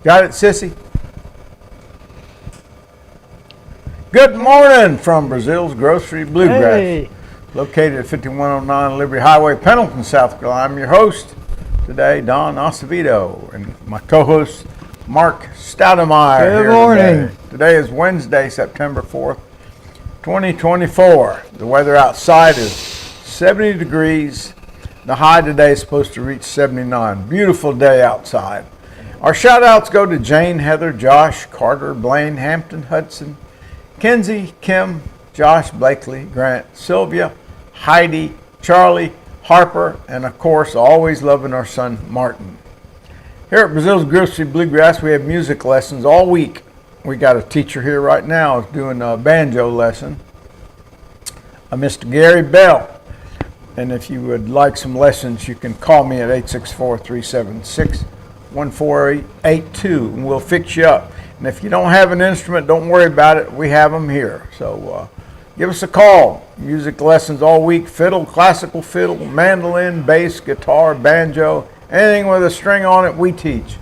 Got it, sissy? Good morning from Breazeale's Grocery Bluegrass. Hey. Located at 5109 Liberty Highway, Pendleton, South Carolina. I'm your host today, Don Acevedo, and my co-host, Mark Stoudemire. Good morning. Today is Wednesday, September 4th, 2024. The weather outside is 70 degrees. The high today is supposed to reach 79. Beautiful day outside. Our shout outs go to Jane, Heather, Josh, Carter, Blaine, Hampton, Hudson, Kenzie, Kim, Josh, Blakely, Grant, Sylvia, Heidi, Charlie, Harper, and of course, always loving our son, Martin. Here at Breazeale's Grocery Bluegrass, we have music lessons all week. We got a teacher here right now doing a banjo lesson, Mr. Gary Bell. And if you would like some lessons, you can call me at 864-376-1482, and we'll fix you up. And if you don't have an instrument, don't worry about it. We have them here. So give us a call. Music lessons all week. Fiddle, classical fiddle, mandolin, bass, guitar, banjo, anything with a string on it, we teach.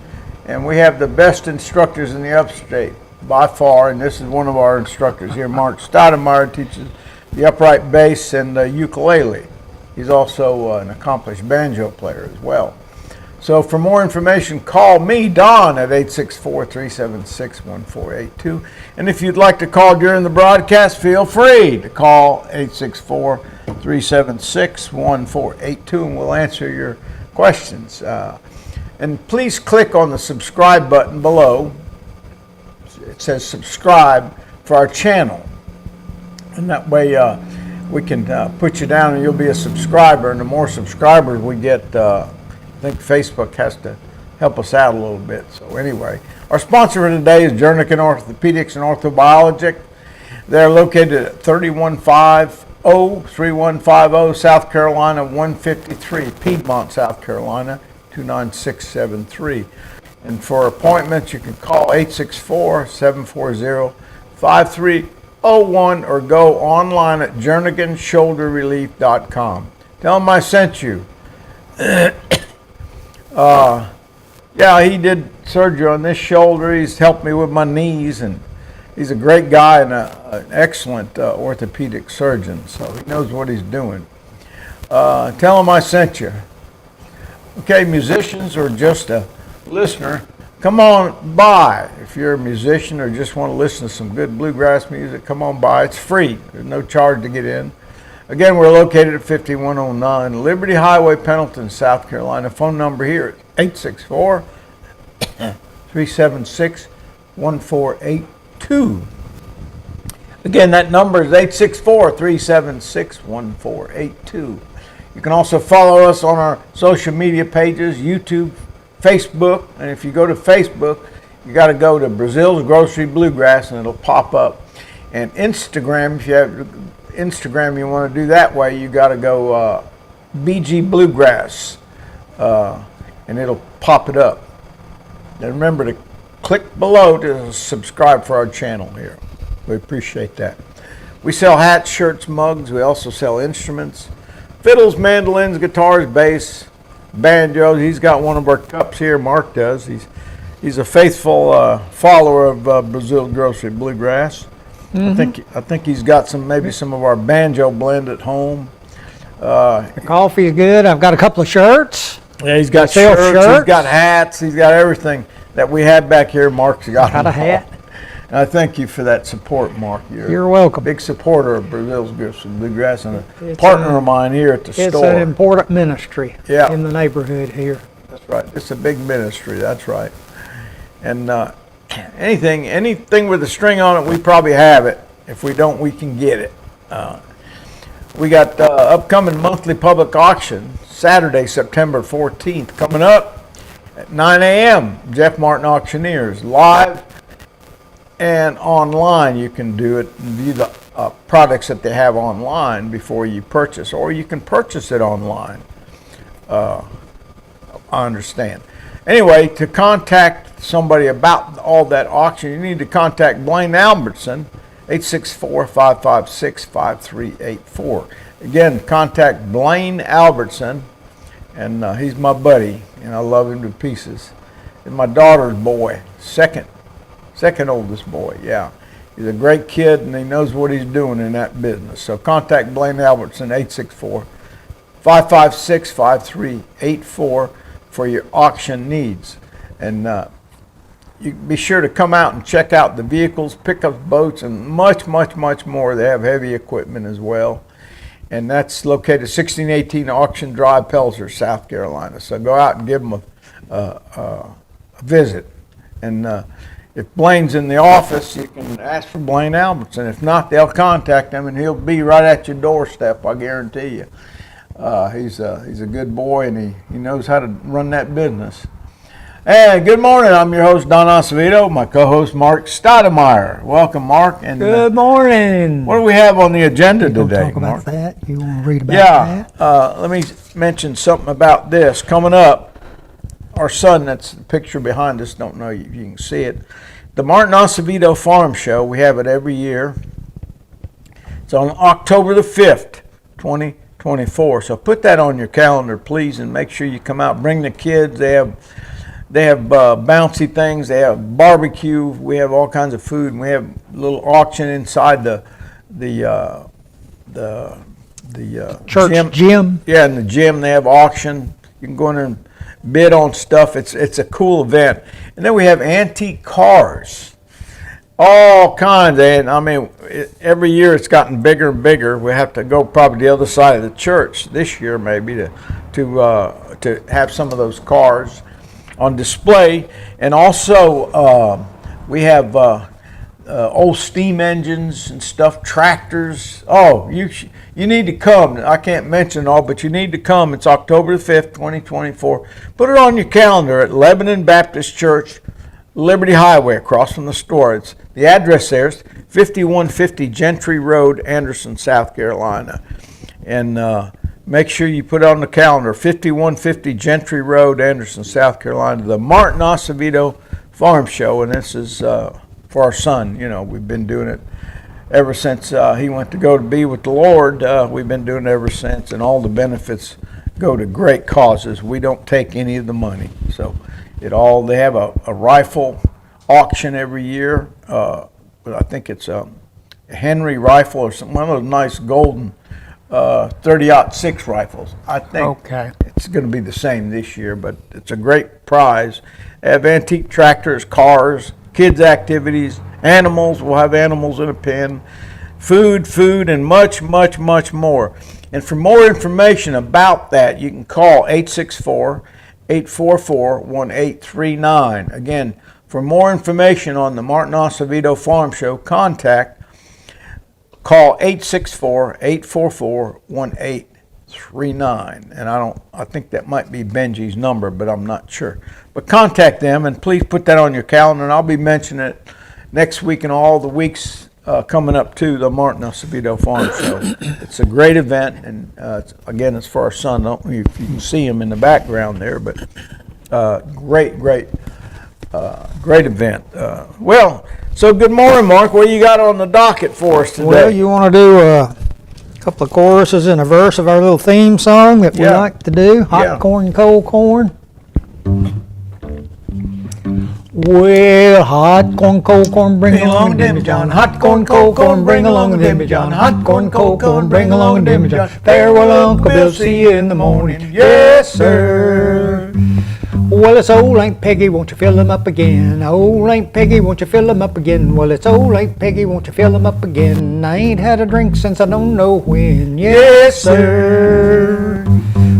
And we have the best instructors in the upstate by far. And this is one of our instructors here. Mark Stoudemire teaches the upright bass and the ukulele. He's also an accomplished banjo player as well. So for more information, call me, Don, at 864-376-1482. And if you'd like to call during the broadcast, feel free to call 864-376-1482, and we'll answer your questions. And please click on the subscribe button below. It says subscribe for our channel. And that way we can put you down and you'll be a subscriber. And the more subscribers we get, I think Facebook has to help us out a little bit. So anyway, our sponsor for today is Jernigan Orthopedics and Orthobiologic. They're located at 3150-3150 South Carolina 153, Piedmont, South Carolina 29673. And for appointments, you can call 864-740-5301 or go online at jerniganshoulderrelief.com. Tell them I sent you. Yeah, he did surgery on this shoulder. He's helped me with my knees, and he's a great guy and an excellent orthopedic surgeon, so he knows what he's doing. Tell him I sent you. Okay, musicians or just a listener, come on by. If you're a musician or just want to listen to some good bluegrass music, come on by. It's free. There's no charge to get in. Again, we're located at 5109 Liberty Highway, Pendleton, South Carolina. Phone number here is 864-376-1482. Again, that number is 864-376-1482. You can also follow us on our social media pages, YouTube, Facebook. And if you go to Facebook, you got to go to Breazeale's Grocery Bluegrass and it'll pop up. And Instagram, if you have Instagram you want to do that way, you got to go BG Bluegrass and it'll pop it up. And remember to click below to subscribe for our channel here. We appreciate that. We sell hats, shirts, mugs. We also sell instruments, fiddles, mandolins, guitars, bass, banjos. He's got one of our cups here. Mark does. He's a faithful follower of Breazeale Grocery Bluegrass. Mm-hmm. I think he's got some of our banjo blend at home. The coffee is good. I've got a couple of shirts. Yeah, he's got shirts, he's got hats, he's got everything that we had back here. Mark's got a hat. And I thank you for that support, Mark. You're welcome. A big supporter of Breazeale's Grocery Bluegrass and a partner of mine here at the store. It's an important ministry in the neighborhood here. That's right. It's a big ministry. That's right. And anything with a string on it, we probably have it. If we don't, we can get it. We got upcoming monthly public auction, Saturday, September 14th, coming up at 9 a.m. Jeff Martin Auctioneers, live and online. You can do it and view the products that they have online before you purchase, or you can purchase it online. I understand. Anyway, to contact somebody about all that auction, you need to contact Blaine Albertson, 864-556-5384. Again, contact Blaine Albertson, and he's my buddy, and I love him to pieces. And my daughter's boy, second oldest boy, yeah. He's a great kid, and he knows what he's doing in that business. So contact Blaine Albertson, 864-556-5384 for your auction needs. And you be sure to come out and check out the vehicles, pickups, boats, and much, much, much more. They have heavy equipment as well. And that's located 1618 Auction Drive, Pelzer, South Carolina. So go out and give them a visit. And if Blaine's in the office, you can ask for Blaine Albertson. If not, they'll contact him, and he'll be right at your doorstep, I guarantee you. He's a good boy, and he knows how to run that business. Hey, good morning. I'm your host, Don Acevedo. My co-host, Mark Stoudemire. Welcome, Mark. And Good morning. what do we have on the agenda You gonna today, talk about Mark? that? You want to read about that? Yeah, let me mention something about this. Coming up, our son, that's the picture behind us, don't know if you can see it. The Martin Acevedo Farm Show, we have it every year. It's on October the 5th, 2024. So put that on your calendar, please, and make sure you come out. Bring the kids. They have bouncy things. They have barbecue. We have all kinds of food, and we have a little auction inside the Church gym. Yeah, in the gym they have auction. You can go in there and bid on stuff. It's a cool event. And then we have antique cars, all kinds. And I mean, every year it's gotten bigger and bigger. We have to go probably the other side of the church this year, maybe to have some of those cars on display. And also we have old steam engines and stuff, tractors. Oh, you need to come. I can't mention all, but you need to come. It's October the 5th, 2024. Put it on your calendar at Lebanon Baptist Church, Liberty Highway, across from the store. The address there is 5150 Gentry Road, Anderson, South Carolina. And make sure you put it on the calendar, 5150 Gentry Road, Anderson, South Carolina, the Martin Acevedo Farm Show. And this is for our son. You know, we've been doing it ever since he went to go to be with the Lord. We've been doing it ever since, and all the benefits go to great causes. We don't take any of the money. So they have a rifle auction every year. But I think it's a Henry rifle or one of those nice golden 30-06 rifles. I think it's going to be the same this year, but it's a great prize. They have antique tractors, cars, kids' activities, animals. We'll have animals in a pen, food, and much, much, much more. And for more information about that, you can call 864-844-1839. Again, for more information on the Martin Acevedo Farm Show, call 864-844-1839. And I think that might be Benji's number, but I'm not sure. But contact them, and please put that on your calendar, and I'll be mentioning it next week and all the weeks coming up to the Martin Acevedo Farm Show. It's a great event, and it's for our son. I don't know if you can see him in the background there, but great event. So good morning, Mark. What you got on the docket for us today? Well, you want to do a couple of choruses and a verse of our little theme song that we like to do, Hot Corn, Cold Corn. Well, hot corn, cold corn, bring along a demijohn. Hot corn, cold corn, bring along a demijohn. Hot corn, cold corn, bring along a demijohn. Farewell, Uncle Bill, see you in the morning. Yes, sir. Well, it's old Aunt Peggy, won't you fill them up again? Old Aunt Peggy, won't you fill them up again? Well, it's old Aunt Peggy, won't you fill them up again? I ain't had a drink since I don't know when. Yes, sir.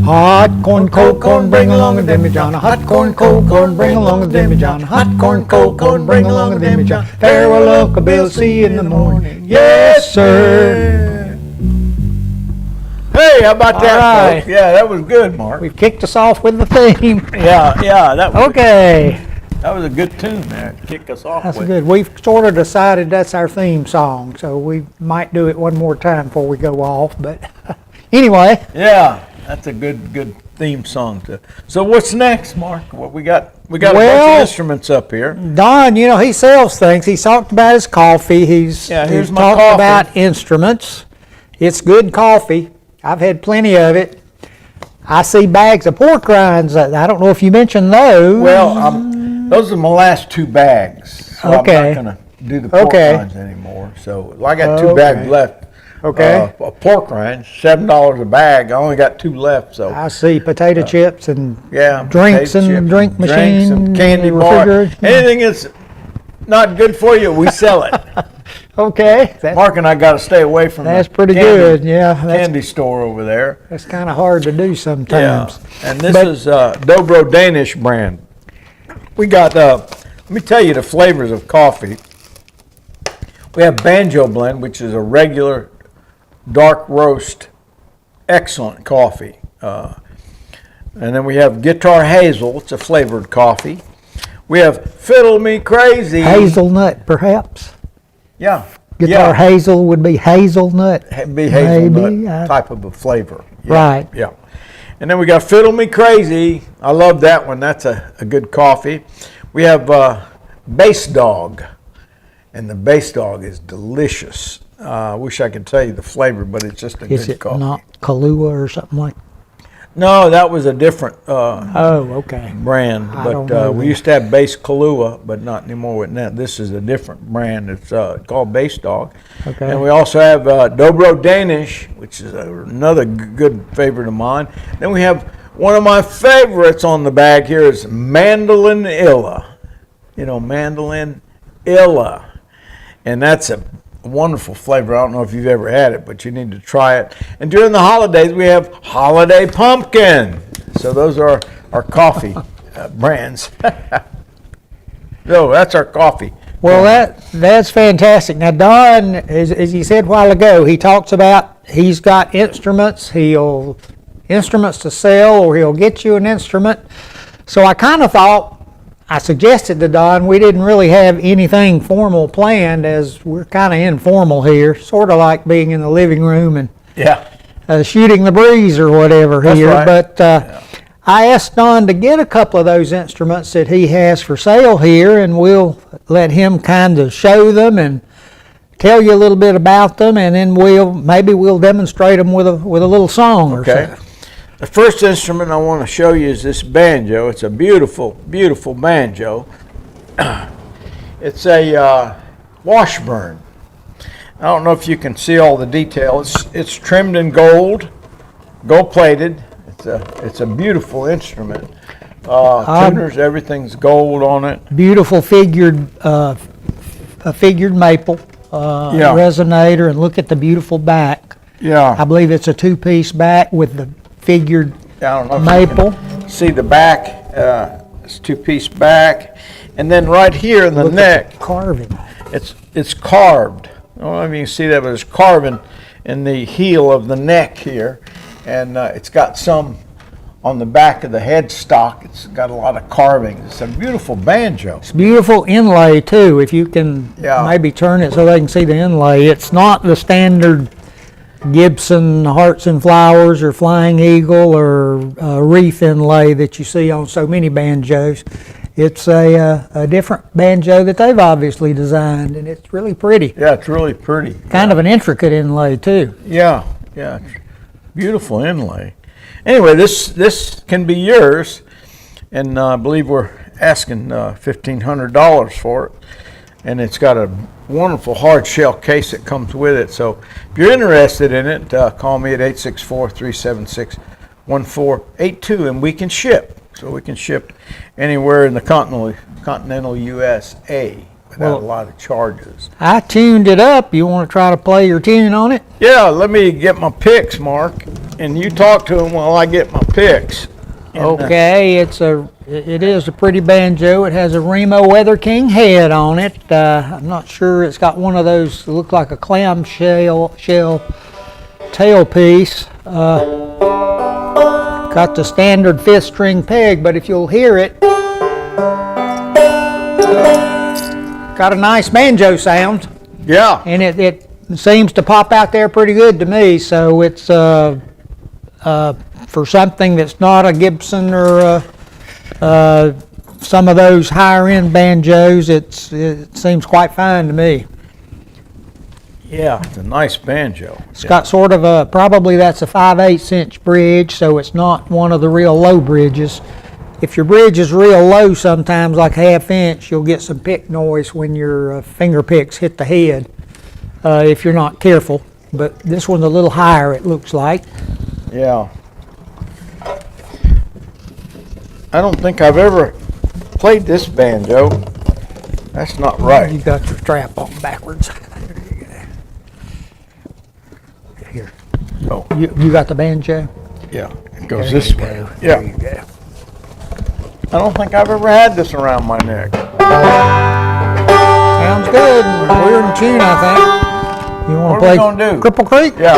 Hot corn, cold corn, bring along a demijohn. Hot corn, cold corn, bring along a demijohn. Hot corn, cold corn, bring along a demijohn. Farewell, Uncle Bill, see you in the morning. Yes, sir. Hey, how about that? All right. Yeah, that was good, Mark. We've kicked us off with the theme. Yeah, that was Okay. That was a good tune there to kick us off That's with. good. We've sort of decided that's our theme song, so we might do it one more time before we go off. But anyway. Yeah, that's a good theme song too. So what's next, Mark? What we got? We got a bunch of instruments up here. Don, he sells things. He's talked about his coffee. He's here's my talked coffee. about instruments. It's good coffee. I've had plenty of it. I see bags of pork rinds. I don't know if you mentioned those. Well, Those are my last 2 bags. So Okay. I'm not going to do the pork Okay. rinds anymore. So I got 2 bags left. Okay. Pork rinds, $7 a bag. I only got 2 left. So I see potato chips and yeah, drinks potato and chips, drink drinks machine, and candy bar. refrigerator. Anything that's not good for you, we sell it. Okay. Mark and I got to stay away from That's the pretty candy, good. Yeah. candy store over there. That's kind of hard to do sometimes. Yeah, and this But- is Dobro Danish brand. We got, let me tell you the flavors of coffee. We have Banjo Blend, which is a regular dark roast, excellent coffee. And then we have Guitar Hazel, it's a flavored coffee. We have Fiddle Me Crazy. Hazelnut, perhaps. Yeah. Guitar yeah. hazel would be hazelnut. Be hazelnut Maybe, type of a flavor. Yeah, Right. Yeah. And then we got Fiddle Me Crazy. I love that one. That's a good coffee. We have Bass Dog. And the Bass Dog is delicious. I wish I could tell you the flavor, but it's just a Is good it coffee. not Kahlua or something like? No, that was a different Oh, okay. brand. I don't But know we then. used to have Bass Kahlua, but not anymore with that. This is a different brand. It's called Bass Dog. Okay. And we also have Dobro Danish, which is another good favorite of mine. Then we have one of my favorites on the bag here is Mandolin Illa. You know, Mandolin Illa. And that's a wonderful flavor. I don't know if you've ever had it, but you need to try it. And during the holidays, we have Holiday Pumpkin. So those are our coffee brands. So that's our coffee. Well, that's fantastic. Now, Don, as he said a while ago, he talks about he's got instruments. Instruments to sell, or he'll get you an instrument. So I kind of thought, I suggested to Don, we didn't really have anything formal planned, as we're kind of informal here, sort of like being in the living room and Yeah. shooting the breeze or whatever That's here. right. But I asked Don to get a couple of those instruments that he has for sale here, and we'll let him kind of show them and tell you a little bit about them, and then maybe we'll demonstrate them with a little song or Okay. so. The first instrument I want to show you is this banjo. It's a beautiful, beautiful banjo. It's a Washburn. I don't know if you can see all the details. It's trimmed in gold plated. It's a beautiful instrument. Tuners, everything's gold on it. Beautiful figured maple Yeah. resonator, and look at the beautiful back. I Yeah. believe it's a two-piece back with the figured I don't know if maple. you can see the back. It's 2-piece back, and then right here in the Look at neck, the carving. it's carved. I don't know if you can see that, but it's carving in the heel of the neck here, and it's got some on the back of the headstock. It's got a lot of carving. It's a beautiful banjo. It's beautiful inlay too. If you can Yeah. maybe turn it so they can see the inlay. It's not the standard Gibson Hearts and Flowers or Flying Eagle or Reef inlay that you see on so many banjos. It's a different banjo that they've obviously designed, and it's really pretty. Yeah, it's really pretty. Kind of an intricate inlay too. Yeah, yeah, it's beautiful inlay. Anyway, this can be yours, and I believe we're asking $1,500 for it, and it's got a wonderful hard shell case that comes with it. So if you're interested in it, call me at 864-376-1482, and we can ship. So we can ship anywhere in the continental USA without a lot of charges. I tuned it up. You want to try to play your tune on it? Yeah, let me get my picks, Mark, and you talk to him while I get my picks. And, Okay, it is a pretty banjo. It has a Remo Weather King head on it. I'm not sure. It's got one of those that look like a clam shell tailpiece. Got the standard 5th string peg, but if you'll hear it, got a nice banjo sound, yeah, and it seems to pop out there pretty good to me. So it's for something that's not a Gibson or some of those higher end banjos, it seems quite fine to me. yeah, it's a nice banjo. It's got sort of probably that's a 5/8 inch bridge, so it's not one of the real low bridges. if your bridge is real low sometimes, like ½ inch, you'll get some pick noise when your finger picks hit the head if you're not careful. But this one's a little higher, it looks like. Yeah. I don't think I've ever played this banjo. That's not right. You got your strap on backwards. Here. Oh. You got the banjo? Yeah, it goes There this you way. go. Yeah. There you go. I don't think I've ever had this around my neck. Sounds good. We're in tune, I think. You want What to are play we gonna do? Cripple Creek? Yeah.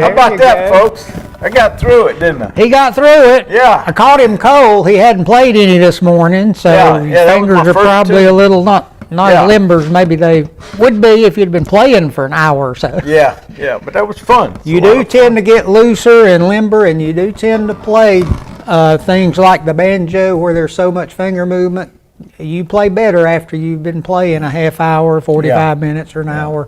How about that, folks? I got through it, didn't I? He got through it. Yeah. I caught him cold. He hadn't played any this morning, so Yeah, his that was my fingers are first probably two. a little not Yeah. as limber as maybe they would be if you'd been playing for an hour or so. Yeah, but that was fun. You do tend to get looser and limber, and you do tend to play things like the banjo where there's so much finger movement. You play better after you've been playing a half hour, 45 minutes, or an hour.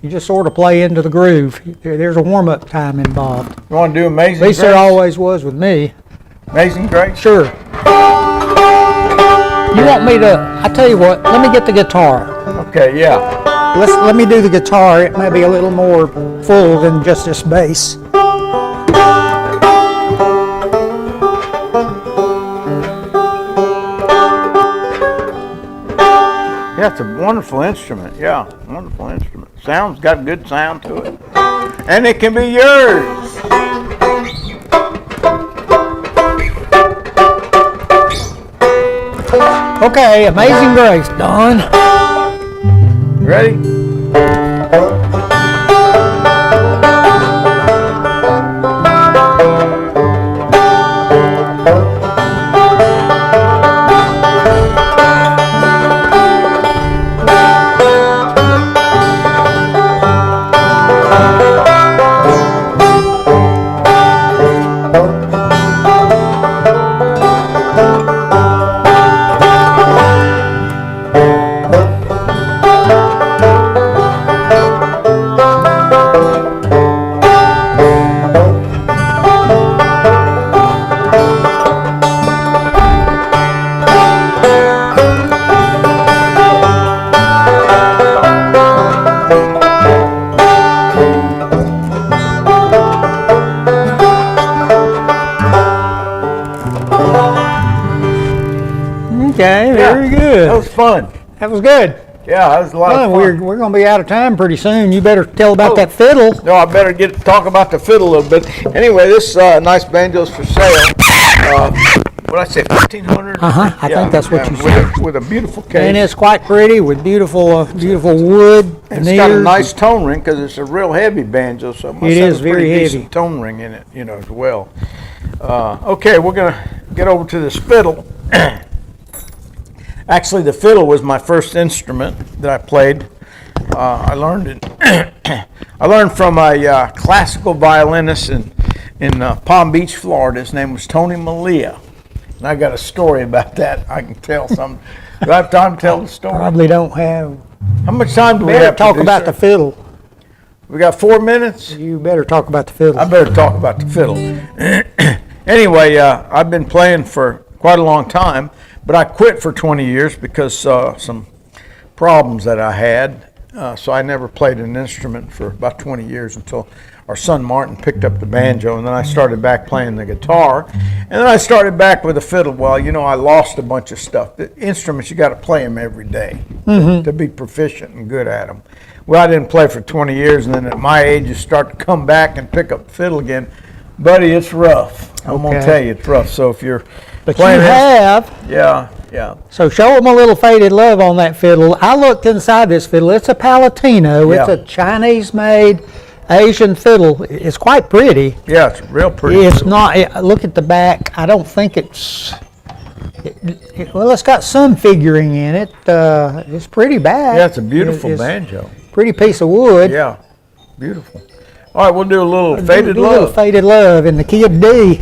You just sort of play into the groove. There's a warm-up time involved. You want to do Amazing At least Grace? there always was with me. Amazing Grace? Sure. You want me to? I tell you what. Let me get the guitar. Okay, yeah. Let me do the guitar. It may be a little more full than just this bass. Yeah, it's a wonderful instrument. Yeah, wonderful instrument. Sounds got good sound to it. And it can be yours. Okay, Amazing Grace, done. Ready? Okay, very good. That was fun. That was good. Yeah, that was a lot of fun. We're going to be out of time pretty soon. You better tell about Oh. that fiddle. No, I better talk about the fiddle a little bit. Anyway, this nice banjo's for sale. What I say, 1,500? I think that's what you said. With a beautiful case. And it's quite pretty with beautiful wood And it's got a veneers. nice tone ring because it's a real heavy banjo, so it must It have is a pretty very decent heavy. tone ring in it, as well. Okay, we're gonna get over to this fiddle. Actually, the fiddle was my first instrument that I played. I learned it. I learned from a classical violinist in Palm Beach, Florida. His name was Tony Malia. And I got a story about that. I can tell some. Do I have time to tell the story? Probably don't have. How much time do we Better have? talk about the fiddle. We got 4 minutes. You better talk about the fiddle. I better talk about the fiddle. Anyway, I've been playing for quite a long time, but I quit for 20 years because some problems that I had. So I never played an instrument for about 20 years until our son Martin picked up the banjo, and then I started back playing the guitar, and then I started back with the fiddle. Well, you know, I lost a bunch of stuff. The instruments, you got to play them every day to be proficient and good at them. Well, I didn't play for 20 years, and then at my age, you start to come back and pick up the fiddle again. Buddy, it's rough. I'm going to tell you, it's rough. So if you're playing yeah. So show them a little Faded Love on that fiddle. I looked inside this fiddle. It's a Palatino. It's a Chinese-made Asian fiddle. It's quite pretty. Yeah, it's real pretty. It's not. Look at the back. I don't think it's. Well, it's got some figuring in it. It's pretty bad. Yeah, it's a beautiful banjo. Pretty piece of wood. Yeah, beautiful. All right, we'll do a little Faded A Love. little Faded Love in the key of D.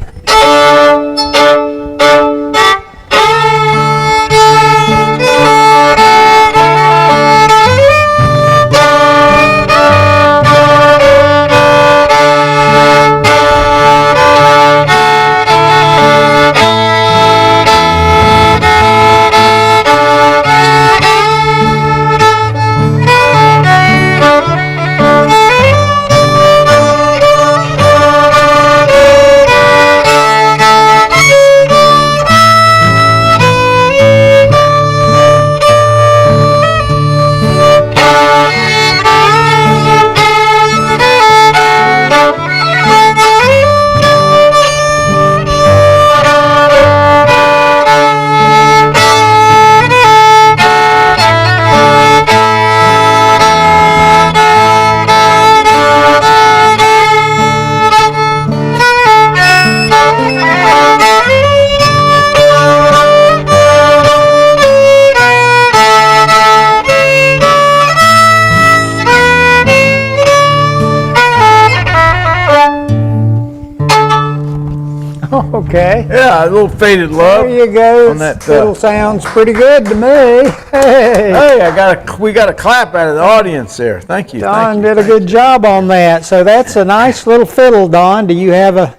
Okay. Yeah, a little Faded Love. There you go. On that, fiddle sounds pretty good to me. Hey. Hey, we got a clap out of the audience there. Thank you. Don did a good job on that. So that's a nice little fiddle, Don. Do you have a?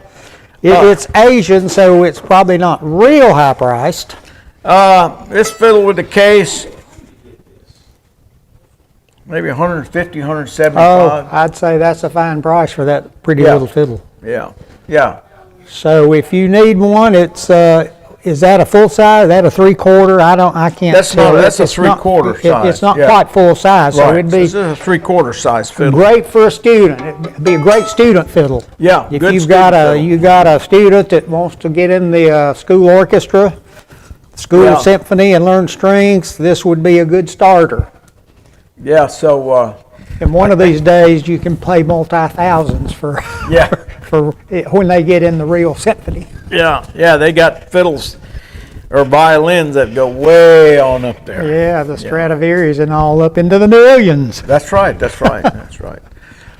It's Asian, so it's probably not real high priced. This fiddle with the case, maybe 150, 175. Oh, I'd say that's a fine price for that pretty little fiddle. Yeah. So if you need one, it's is that a full size? Is that a 3/4? I can't. That's tell. That's a 3/4 size. It's not quite full size, so Right. it'd be This is a 3/4 size fiddle. great for a student. It'd be a great student fiddle. Yeah, If good you've student got fiddle. you got a student that wants to get in the school orchestra, school symphony, and learn strings, this would be a good starter. Yeah. So. And one of these days, you can play multi-thousands for for when they get in the real symphony. Yeah. They got fiddles or violins that go way on up there. Yeah, the Stradivarius and all up into the millions. That's right. That's right.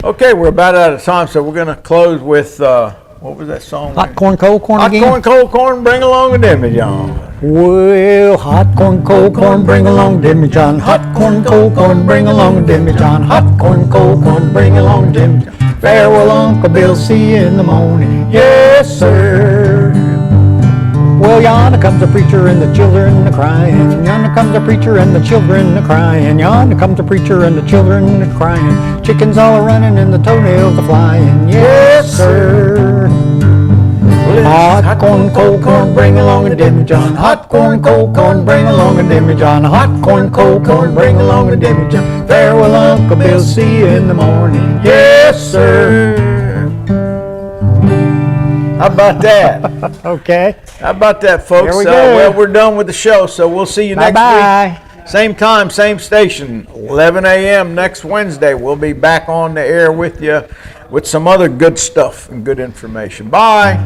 Okay, we're about out of time, so we're going to close with what was that song? Hot corn, cold corn Hot again. corn, cold corn, bring along a demijohn. Well, hot corn, cold corn, bring along demijohn. Hot corn, cold corn, bring along a demijohn. Hot corn, cold corn, bring along a demijohn. Farewell, Uncle Bill, see you in the morning. Yes, sir. Well, yonder comes a preacher and the children are crying. Yonder comes a preacher and the children are crying. Yonder comes a preacher and the children are crying. Chickens all are running and the toenails are flying. Yes, sir. Hot corn, cold corn, bring along a demijohn. Hot corn, cold corn, bring along a demijohn. Hot corn, cold corn, bring along a demijohn. Farewell, Uncle Bill, see you in the morning. Yes, sir. How about that? Okay. How about that, folks? There we go. Well, we're done with the show, so we'll see you next Bye-bye. week. Same time, same station, 11 a.m. next Wednesday. We'll be back on the air with you with some other good stuff and good information. Bye.